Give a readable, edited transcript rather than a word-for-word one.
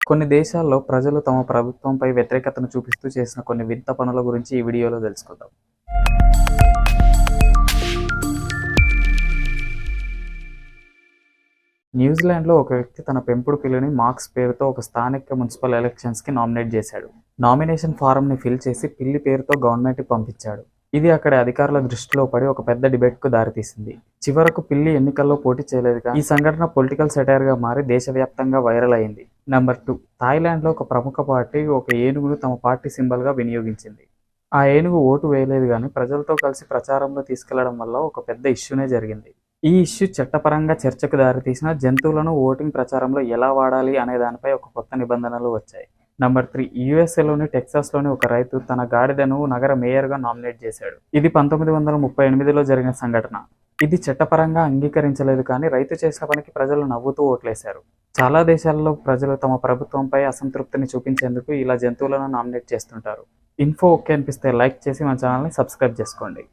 కొన్ని దేశాల్లో ప్రజలు తమ ప్రభుత్వంపై వ్యతిరేకతను చూపిస్తూ చేసిన కొన్ని వింత పనుల గురించి ఈ వీడియోలో తెలుసుకుందాం. న్యూజిలాండ్లో ఒక వ్యక్తి తన పెంపుడు పిల్లిని మార్క్స్ పేరుతో ఒక స్థానిక మున్సిపల్ ఎలక్షన్స్కి నామినేట్ చేశాడు. నామినేషన్ ఫారంని ఫిల్ చేసి పిల్లి పేరుతో గవర్నమెంట్కి పంపించాడు. ఇది అక్కడి అధికారుల దృష్టిలో పడి ఒక పెద్ద డిబేట్కు దారితీసింది. చివరకు పిల్లి ఎన్నికల్లో పోటీ చేయలేదుగా. ఈ సంఘటన పొలిటికల్ సెటైర్గా మారి దేశవ్యాప్తంగా వైరల్ అయింది. నెంబర్ 2, థాయిలాండ్లో ఒక ప్రముఖ పార్టీ ఒక ఏనుగును తమ పార్టీ సింబల్గా వినియోగించింది. ఆ ఏనుగు ఓటు వేయలేదు, కానీ ప్రజలతో కలిసి ప్రచారంలో తీసుకెళ్లడం వల్ల ఒక పెద్ద ఇష్యూనే జరిగింది. ఈ ఇష్యూ చట్టపరంగా చర్చకు దారితీసిన జంతువులను ఓటింగ్ ప్రచారంలో ఎలా వాడాలి అనే దానిపై ఒక కొత్త నిబంధనలు వచ్చాయి. నెంబర్ 3, యుఎస్ఏలోని టెక్సాస్లోని ఒక రైతు తన గాడిదను నగర మేయర్గా నామినేట్ చేశాడు. ఇది 1938లో జరిగిన సంఘటన. ఇది చట్టపరంగా అంగీకరించలేదు, కానీ రైతు చేసిన పనికి ప్రజలు నవ్వుతూ ఓట్లేశారు. చాలా దేశాలలో ప్రజలు తమ ప్రభుత్వంపై అసంతృప్తిని చూపించేందుకు ఇలా జంతువులను నామినేట్ చేస్తుంటారు. ఇన్ఫో ఓకే అనిపిస్తే లైక్ చేసి మన ఛానల్ని సబ్స్క్రైబ్ చేసుకోండి.